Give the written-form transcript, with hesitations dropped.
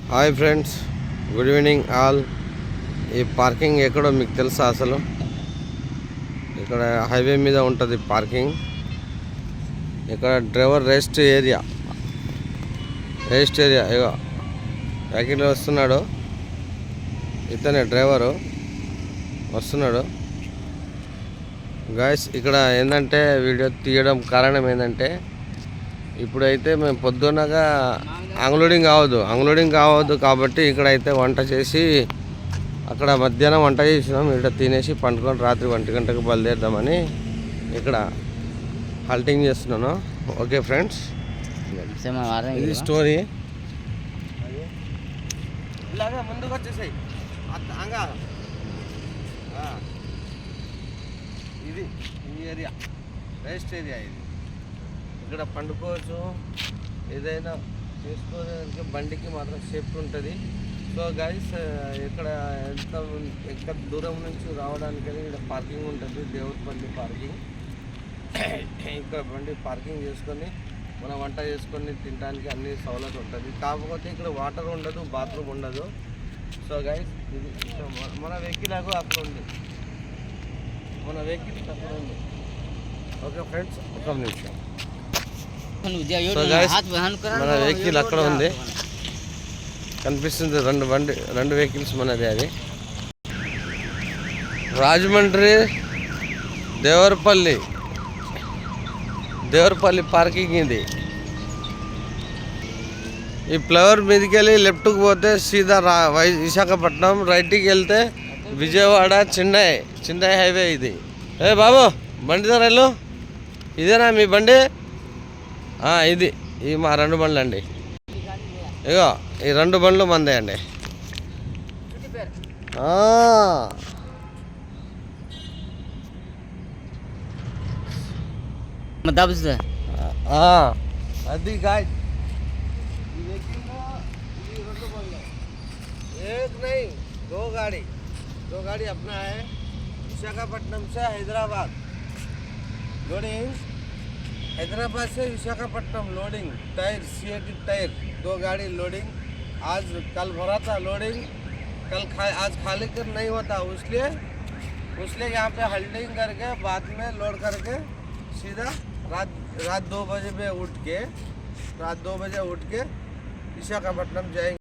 Hi friends, good evening all. ఈ parking ఎక్కడో మీకు తెలుసా? అసలు ఇక్కడ హైవే మీద ఉంటుంది పార్కింగ్. ఇక్కడ డ్రైవర్ రెస్ట్ ఏరియా ఇగో వెహికల్ వస్తున్నాడు, ఇతనే డ్రైవరు వస్తున్నాడు. గాయస్, ఇక్కడ ఏంటంటే వీడియో తీయడం కారణం ఏంటంటే ఇప్పుడైతే మేము పొద్దున్నగా అన్లోడింగ్ కావద్దు కాబట్టి ఇక్కడైతే వంట చేసి అక్కడ మధ్యాహ్నం వంట చేసినాం. ఇక్కడ తినేసి పండుకొని రాత్రి 1 గంటకు బయలుదేరుదామని ఇక్కడ హాల్టింగ్ చేస్తున్నాను. ఓకే ఫ్రెండ్స్, ఇది స్టోరీ. ఇలాగా ముందుకు వచ్చేసాయి. ఇది ఈ ఏరియా రెస్ట్ ఏరియా. ఇది ఇక్కడ పండుకోవచ్చు, ఏదైనా చేసుకోవడానికి బండికి మాత్రం సేఫ్టీ ఉంటుంది. సో గైస్, ఇక్కడ ఎంత దూరం నుంచి రావడానికని ఇక్కడ పార్కింగ్ ఉంటుంది, దేవుడిపల్లి పార్కింగ్. ఇక్కడ బండి పార్కింగ్ చేసుకొని మనం వంట చేసుకొని తినడానికి అన్ని సౌలభ్యం ఉంటుంది. కాకపోతే ఇక్కడ వాటర్ ఉండదు, బాత్రూమ్ ఉండదు. సో గైస్, ఇది మన వెహికల్ అక్కడ ఉంది, ఓకే ఫ్రెండ్స్, ఒక నిమిషం. మన వెహికల్ అక్కడ ఉంది, కనిపిస్తుంది. రెండు వెహికల్స్ మనది. అది రాజమండ్రి దేవరపల్లి పార్కింగ్. ఇది ఈ ఫ్లవర్ మీదకి వెళ్ళి లెఫ్ట్కి పోతే సీదా విశాఖపట్నం, రైట్కి వెళ్తే విజయవాడ చెన్నై హైవే. ఇది ఏ బాబు, బండి ధర వెళ్ళు. ఇదేనా మీ బండి? ఇది మా 2 బండ్లు అండి. ఇగో ఈ 2 బండ్లు మందే అండి. అది गाइस, एक नहीं दो गाड़ी अपना है. विशाखापट्टनम से हैदराबाद लोडिंग, हैदराबाद से Visakhapatnam loading. Tyre CAT tyre 2 गाड़ी लोडिंग. आज कल भरा था लोडिंग, आज खाली कर नहीं होता, इसलिए यहाँ पे होल्डिंग करके बाद में लोड करके सीधा रात 2 बजे उठ के विशाखापट्टनम जाएंगे.